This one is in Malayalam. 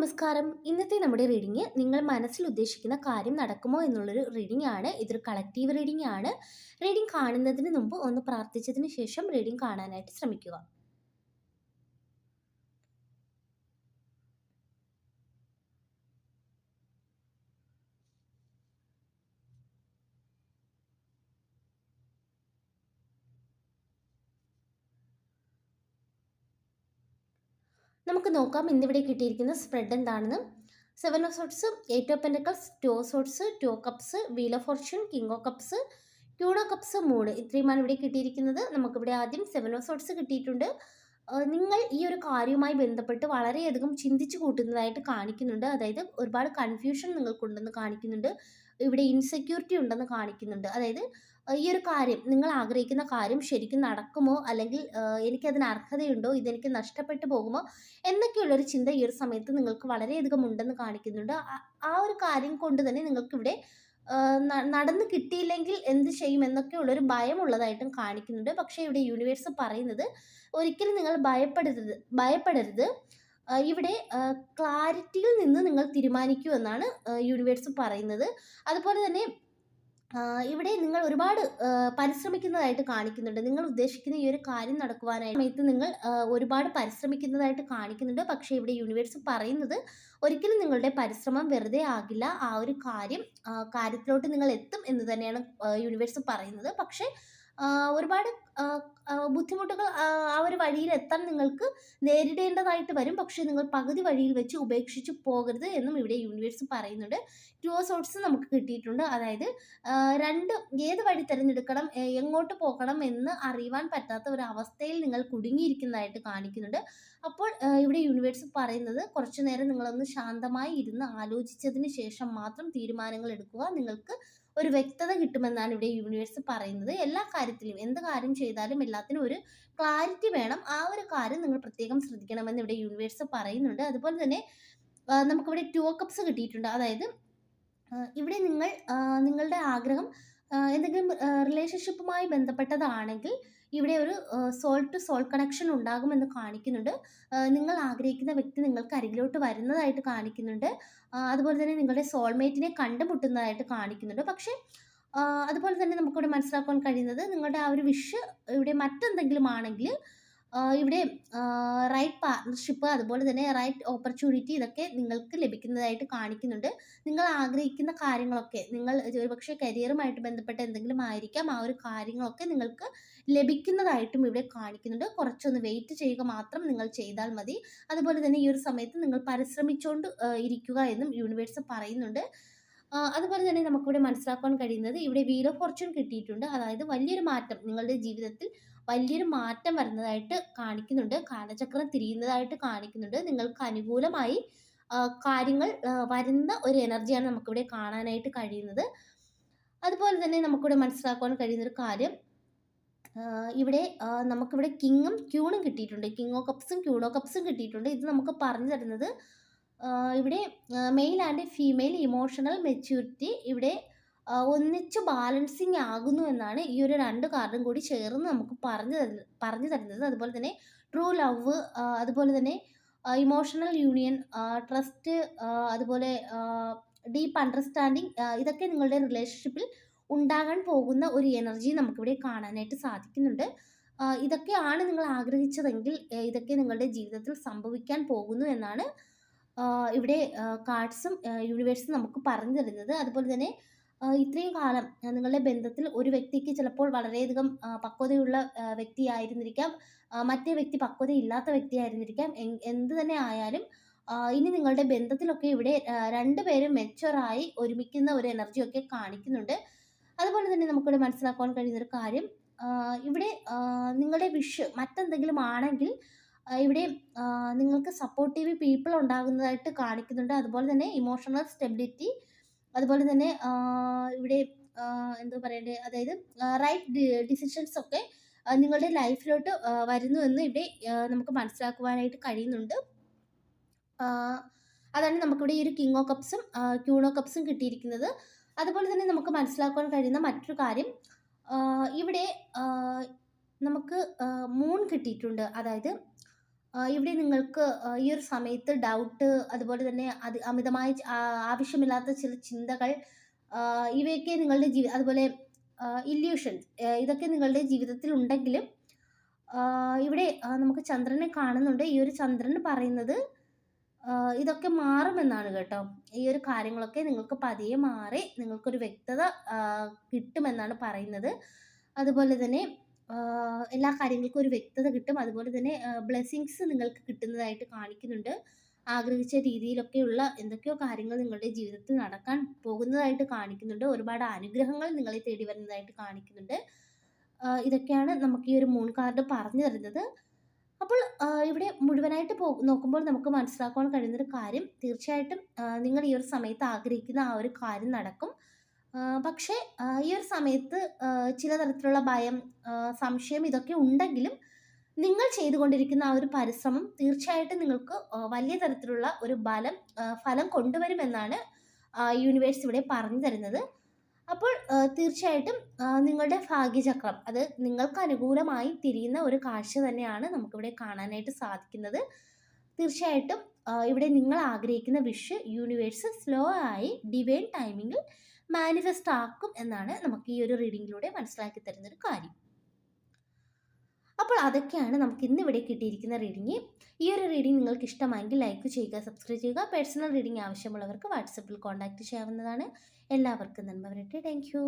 നമസ്കാരം. ഇന്നത്തെ നമ്മുടെ റീഡിംഗ് നിങ്ങൾ മനസ്സിൽ ഉദ്ദേശിക്കുന്ന കാര്യം നടക്കുമോ എന്നുള്ളൊരു റീഡിംഗ് ആണ്. ഇതൊരു കളക്റ്റീവ് റീഡിംഗ് ആണ്. റീഡിംഗ് കാണുന്നതിന് മുമ്പ് ഒന്ന് പ്രാർത്ഥിച്ചതിന് ശേഷം റീഡിംഗ് കാണാനായിട്ട് ശ്രമിക്കുക. നമുക്ക് നോക്കാം ഇന്നിവിടെ കിട്ടിയിരിക്കുന്ന സ്പ്രെഡ് എന്താണെന്ന്. 7 of sorts, 8 of pentacles, 2 of sorts, 2 of cups, wheel of Fortune, king of cups, queen of cups, mood. ഇത്രയുമാണ് ഇവിടെ കിട്ടിയിരിക്കുന്നത്. നമുക്കിവിടെ ആദ്യം 7 ഓഫ് സോർട്സ് കിട്ടിയിട്ടുണ്ട്. നിങ്ങൾ ഈ ഒരു കാര്യവുമായി ബന്ധപ്പെട്ട് വളരെയധികം ചിന്തിച്ചു കൂട്ടുന്നതായിട്ട് കാണിക്കുന്നുണ്ട്. അതായത് ഒരുപാട് കൺഫ്യൂഷൻ നിങ്ങൾക്കുണ്ടെന്ന് കാണിക്കുന്നുണ്ട്. ഇവിടെ ഇൻസെക്യൂരിറ്റി ഉണ്ടെന്ന് കാണിക്കുന്നുണ്ട്. അതായത് ഈ ഒരു കാര്യം, നിങ്ങൾ ആഗ്രഹിക്കുന്ന കാര്യം ശരിക്കും നടക്കുമോ, അല്ലെങ്കിൽ എനിക്കതിന് അർഹതയുണ്ടോ, ഇതെനിക്ക് നഷ്ടപ്പെട്ടു പോകുമോ എന്നൊക്കെയുള്ളൊരു ചിന്ത ഈ ഒരു സമയത്ത് നിങ്ങൾക്ക് വളരെയധികം ഉണ്ടെന്ന് കാണിക്കുന്നുണ്ട്. ആ ഒരു കാര്യം കൊണ്ട് തന്നെ നിങ്ങൾക്കിവിടെ നടന്ന് കിട്ടിയില്ലെങ്കിൽ എന്ത് ചെയ്യും എന്നൊക്കെയുള്ളൊരു ഭയമുള്ളതായിട്ടും കാണിക്കുന്നുണ്ട്. പക്ഷേ ഇവിടെ യൂണിവേഴ്സ് പറയുന്നത് ഒരിക്കലും നിങ്ങൾ ഭയപ്പെടരുത്. ഇവിടെ ക്ലാരിറ്റിയിൽ നിന്ന് നിങ്ങൾ തീരുമാനിക്കൂ എന്നാണ് യൂണിവേഴ്സ് പറയുന്നത്. അതുപോലെ തന്നെ ഇവിടെ നിങ്ങൾ ഒരുപാട് പരിശ്രമിക്കുന്നതായിട്ട് കാണിക്കുന്നുണ്ട്. നിങ്ങൾ ഉദ്ദേശിക്കുന്ന ഈ ഒരു കാര്യം നടക്കുവാനായിട്ട് സമയത്ത് നിങ്ങൾ ഒരുപാട് പരിശ്രമിക്കുന്നതായിട്ട് കാണിക്കുന്നുണ്ട്. പക്ഷേ ഇവിടെ യൂണിവേഴ്സ് പറയുന്നത് ഒരിക്കലും നിങ്ങളുടെ പരിശ്രമം വെറുതെ ആകില്ല. ആ ഒരു കാര്യത്തിലോട്ട് നിങ്ങൾ എത്തും എന്ന് തന്നെയാണ് യൂണിവേഴ്സ് പറയുന്നത്. പക്ഷേ ഒരുപാട് ബുദ്ധിമുട്ടുകൾ ആ ഒരു വഴിയിൽ എത്താൻ നിങ്ങൾക്ക് നേരിടേണ്ടതായിട്ട് വരും. പക്ഷേ നിങ്ങൾ പകുതി വഴിയിൽ വെച്ച് ഉപേക്ഷിച്ച് പോകരുത് എന്നും ഇവിടെ യൂണിവേഴ്സ് പറയുന്നുണ്ട്. 2 ഓഫ് സോർട്സ് നമുക്ക് കിട്ടിയിട്ടുണ്ട്. അതായത് രണ്ട് ഏത് വഴി തിരഞ്ഞെടുക്കണം, എങ്ങോട്ട് പോകണം എന്ന് അറിയുവാൻ പറ്റാത്ത ഒരു അവസ്ഥയിൽ നിങ്ങൾ കുടുങ്ങിയിരിക്കുന്നതായിട്ട് കാണിക്കുന്നുണ്ട്. അപ്പോൾ ഇവിടെ യൂണിവേഴ്സ് പറയുന്നത് കുറച്ചു നേരം നിങ്ങളൊന്ന് ശാന്തമായി ഇരുന്ന് ആലോചിച്ചതിന് ശേഷം മാത്രം തീരുമാനങ്ങൾ എടുക്കുക. നിങ്ങൾക്ക് ഒരു വ്യക്തത കിട്ടുമെന്നാണ് ഇവിടെ യൂണിവേഴ്സ് പറയുന്നത്. എല്ലാ കാര്യത്തിലും എന്ത് കാര്യം ചെയ്താലും എല്ലാത്തിനും ഒരു ക്ലാരിറ്റി വേണം. ആ ഒരു കാര്യം നിങ്ങൾ പ്രത്യേകം ശ്രദ്ധിക്കണമെന്ന് ഇവിടെ യൂണിവേഴ്സ് പറയുന്നുണ്ട്. അതുപോലെ തന്നെ നമുക്കിവിടെ 2 ഓഫ് കപ്സ് കിട്ടിയിട്ടുണ്ട്. അതായത് ഇവിടെ നിങ്ങളുടെ ആഗ്രഹം എന്തെങ്കിലും റിലേഷൻഷിപ്പുമായി ബന്ധപ്പെട്ടതാണെങ്കിൽ ഇവിടെ ഒരു സോൾ ടു സോൾ കണക്ഷൻ ഉണ്ടാകുമെന്ന് കാണിക്കുന്നുണ്ട്. നിങ്ങൾ ആഗ്രഹിക്കുന്ന വ്യക്തി നിങ്ങൾക്ക് അരികിലോട്ട് വരുന്നതായിട്ട് കാണിക്കുന്നുണ്ട്. അതുപോലെ തന്നെ നിങ്ങളുടെ സോൾമേറ്റിനെ കണ്ടുമുട്ടുന്നതായിട്ട് കാണിക്കുന്നുണ്ട്. പക്ഷേ അതുപോലെ തന്നെ നമുക്കിവിടെ മനസ്സിലാക്കാൻ കഴിയുന്നത് നിങ്ങളുടെ ആ ഒരു വിഷ് ഇവിടെ മറ്റെന്തെങ്കിലും ആണെങ്കിൽ ഇവിടെ റൈറ്റ് പാർട്ണർഷിപ്പ്, അതുപോലെ തന്നെ റൈറ്റ് ഓപ്പർച്യൂണിറ്റി ഇതൊക്കെ നിങ്ങൾക്ക് ലഭിക്കുന്നതായിട്ട് കാണിക്കുന്നുണ്ട്. നിങ്ങൾ ആഗ്രഹിക്കുന്ന കാര്യങ്ങളൊക്കെ, നിങ്ങൾ ഒരുപക്ഷെ കരിയറുമായിട്ട് ബന്ധപ്പെട്ട എന്തെങ്കിലും ആയിരിക്കാം, ആ ഒരു കാര്യങ്ങളൊക്കെ നിങ്ങൾക്ക് ലഭിക്കുന്നതായിട്ടും ഇവിടെ കാണിക്കുന്നുണ്ട്. കുറച്ചൊന്ന് വെയിറ്റ് ചെയ്യുക മാത്രം നിങ്ങൾ ചെയ്താൽ മതി. അതുപോലെ തന്നെ ഈ ഒരു സമയത്ത് നിങ്ങൾ പരിശ്രമിച്ചുകൊണ്ട് ഇരിക്കുക എന്നും യൂണിവേഴ്സ് പറയുന്നുണ്ട്. അതുപോലെ തന്നെ നമുക്കിവിടെ മനസ്സിലാക്കാൻ കഴിയുന്നത് ഇവിടെ വീൽ ഓഫ് ഫോർച്യൂൺ കിട്ടിയിട്ടുണ്ട്. അതായത് വലിയൊരു മാറ്റം നിങ്ങളുടെ ജീവിതത്തിൽ വലിയൊരു മാറ്റം വരുന്നതായിട്ട് കാണിക്കുന്നുണ്ട്. കാലചക്രം തിരിയുന്നതായിട്ട് കാണിക്കുന്നുണ്ട്. നിങ്ങൾക്ക് അനുകൂലമായി കാര്യങ്ങൾ വരുന്ന ഒരു എനർജിയാണ് നമുക്കിവിടെ കാണാനായിട്ട് കഴിയുന്നത്. അതുപോലെ തന്നെ നമുക്കിവിടെ മനസ്സിലാക്കാൻ കഴിയുന്നൊരു കാര്യം, ഇവിടെ നമുക്കിവിടെ കിങ്ങും ക്യൂണും കിട്ടിയിട്ടുണ്ട്. കിങ് ഓഫ് കപ്സും ക്യൂൺ ഓഫ് കപ്സും കിട്ടിയിട്ടുണ്ട്. ഇത് നമുക്ക് പറഞ്ഞു തരുന്നത് ഇവിടെ male and female emotional maturity ഇവിടെ ഒന്നിച്ച് ബാലൻസിങ് ആകുന്നു എന്നാണ് ഈ ഒരു 2 കാർഡും കൂടി ചേർന്ന് നമുക്ക് പറഞ്ഞു തരുന്നത്. അതുപോലെ തന്നെ ട്രൂ ലവ്, അതുപോലെ തന്നെ ഇമോഷണൽ യൂണിയൻ, ട്രസ്റ്റ്, അതുപോലെ ഡീപ്പ് അണ്ടർസ്റ്റാൻഡിങ്, ഇതൊക്കെ നിങ്ങളുടെ റിലേഷൻഷിപ്പിൽ ഉണ്ടാകാൻ പോകുന്ന ഒരു എനർജി നമുക്കിവിടെ കാണാനായിട്ട് സാധിക്കുന്നുണ്ട്. ഇതൊക്കെയാണ് നിങ്ങൾ ആഗ്രഹിച്ചതെങ്കിൽ ഇതൊക്കെ നിങ്ങളുടെ ജീവിതത്തിൽ സംഭവിക്കാൻ പോകുന്നു എന്നാണ് ഇവിടെ കാർഡ്സും യൂണിവേഴ്സും നമുക്ക് പറഞ്ഞു തരുന്നത്. അതുപോലെ തന്നെ ഇത്രയും കാലം നിങ്ങളുടെ ബന്ധത്തിൽ ഒരു വ്യക്തിക്ക് ചിലപ്പോൾ വളരെയധികം പക്വതയുള്ള വ്യക്തിയായിരുന്നിരിക്കാം, മറ്റേ വ്യക്തി പക്വതയില്ലാത്ത വ്യക്തിയായിരുന്നിരിക്കാം. എന്ത് തന്നെ ആയാലും ഇനി നിങ്ങളുടെ ബന്ധത്തിലൊക്കെ ഇവിടെ രണ്ടുപേരും മെച്ചുവറായി ഒരുമിക്കുന്ന ഒരു എനർജിയൊക്കെ കാണിക്കുന്നുണ്ട്. അതുപോലെ തന്നെ നമുക്കിവിടെ മനസ്സിലാക്കാൻ കഴിയുന്നൊരു കാര്യം, ഇവിടെ നിങ്ങളുടെ വിഷ് മറ്റെന്തെങ്കിലും ആണെങ്കിൽ ഇവിടെ നിങ്ങൾക്ക് സപ്പോർട്ടീവ് പീപ്പിൾ ഉണ്ടാകുന്നതായിട്ട് കാണിക്കുന്നുണ്ട്. അതുപോലെ തന്നെ ഇമോഷണൽ സ്റ്റെബിലിറ്റി, അതുപോലെ തന്നെ ഇവിടെ എന്താ പറയണ്ടേ, അതായത് റൈറ്റ് ഡിസിഷൻസ് ഒക്കെ നിങ്ങളുടെ ലൈഫിലോട്ട് വരുന്നു എന്ന് ഇവിടെ നമുക്ക് മനസ്സിലാക്കുവാനായിട്ട് കഴിയുന്നുണ്ട്. അതാണ് നമുക്കിവിടെ ഈ ഒരു കിങ് ഓഫ് കപ്സും ക്യൂൺ ഓഫ് കപ്സും കിട്ടിയിരിക്കുന്നത്. അതുപോലെ തന്നെ നമുക്ക് മനസ്സിലാക്കാൻ കഴിയുന്ന മറ്റൊരു കാര്യം, ഇവിടെ നമുക്ക് മൂൺ കിട്ടിയിട്ടുണ്ട്. അതായത് ഇവിടെ നിങ്ങൾക്ക് ഈ ഒരു സമയത്ത് ഡൗട്ട്, അതുപോലെ തന്നെ അമിതമായ ആവശ്യമില്ലാത്ത ചില ചിന്തകൾ, ഇവയൊക്കെ നിങ്ങളുടെ അതുപോലെ ഇല്യൂഷൻസ്, ഇതൊക്കെ നിങ്ങളുടെ ജീവിതത്തിൽ ഉണ്ടെങ്കിലും ഇവിടെ നമുക്ക് ചന്ദ്രനെ കാണുന്നുണ്ട്. ഈ ഒരു ചന്ദ്രൻ പറയുന്നത് ഇതൊക്കെ മാറുമെന്നാണ് കേട്ടോ. ഈ ഒരു കാര്യങ്ങളൊക്കെ നിങ്ങൾക്ക് പതിയെ മാറി നിങ്ങൾക്കൊരു വ്യക്തത കിട്ടുമെന്നാണ് പറയുന്നത്. അതുപോലെ തന്നെ എല്ലാ കാര്യങ്ങൾക്കും ഒരു വ്യക്തത കിട്ടും. അതുപോലെ തന്നെ ബ്ലെസ്സിങ്സ് നിങ്ങൾക്ക് കിട്ടുന്നതായിട്ട് കാണിക്കുന്നുണ്ട്. ആഗ്രഹിച്ച രീതിയിലൊക്കെയുള്ള എന്തൊക്കെയോ കാര്യങ്ങൾ നിങ്ങളുടെ ജീവിതത്തിൽ നടക്കാൻ പോകുന്നതായിട്ട് കാണിക്കുന്നുണ്ട്. ഒരുപാട് അനുഗ്രഹങ്ങൾ നിങ്ങളെ തേടി വരുന്നതായിട്ട് കാണിക്കുന്നുണ്ട്. ഇതൊക്കെയാണ് നമുക്ക് ഈ ഒരു മൂൺ കാർഡ് പറഞ്ഞു തരുന്നത്. അപ്പോൾ ഇവിടെ മുഴുവനായിട്ട് നോക്കുമ്പോൾ നമുക്ക് മനസ്സിലാക്കാൻ കഴിയുന്നൊരു കാര്യം, തീർച്ചയായിട്ടും നിങ്ങൾ ഈ ഒരു സമയത്ത് ആഗ്രഹിക്കുന്ന ആ ഒരു കാര്യം നടക്കും. പക്ഷേ ഈ ഒരു സമയത്ത് ചില തരത്തിലുള്ള ഭയം, സംശയം ഇതൊക്കെ ഉണ്ടെങ്കിലും നിങ്ങൾ ചെയ്തുകൊണ്ടിരിക്കുന്ന ആ ഒരു പരിശ്രമം തീർച്ചയായിട്ടും നിങ്ങൾക്ക് വലിയ തരത്തിലുള്ള ഒരു ഫലം കൊണ്ടുവരുമെന്നാണ് യൂണിവേഴ്സ് ഇവിടെ പറഞ്ഞു തരുന്നത്. അപ്പോൾ തീർച്ചയായിട്ടും നിങ്ങളുടെ ഭാഗ്യചക്രം അത് നിങ്ങൾക്ക് അനുകൂലമായി തിരിയുന്ന ഒരു കാഴ്ച തന്നെയാണ് നമുക്കിവിടെ കാണാനായിട്ട് സാധിക്കുന്നത്. തീർച്ചയായിട്ടും ഇവിടെ നിങ്ങൾ ആഗ്രഹിക്കുന്ന വിഷ് യൂണിവേഴ്സ് സ്ലോ ആയി ഡിവൈൻ ടൈമിങ്ങിൽ മാനിഫെസ്റ്റ് ആക്കും എന്നാണ് നമുക്ക് ഈ ഒരു റീഡിങ്ങിലൂടെ മനസ്സിലാക്കി തരുന്നൊരു കാര്യം. അപ്പോൾ അതൊക്കെയാണ് നമുക്ക് ഇന്നിവിടെ കിട്ടിയിരിക്കുന്ന റീഡിങ്. ഈ ഒരു റീഡിംഗ് നിങ്ങൾക്ക് ഇഷ്ടമായെങ്കിൽ ലൈക്ക് ചെയ്യുക, സബ്സ്ക്രൈബ് ചെയ്യുക. പേഴ്സണൽ റീഡിംഗ് ആവശ്യമുള്ളവർക്ക് വാട്സപ്പിൽ കോൺടാക്റ്റ് ചെയ്യാവുന്നതാണ്. എല്ലാവർക്കും നന്മ വരട്ടെ. Thank you.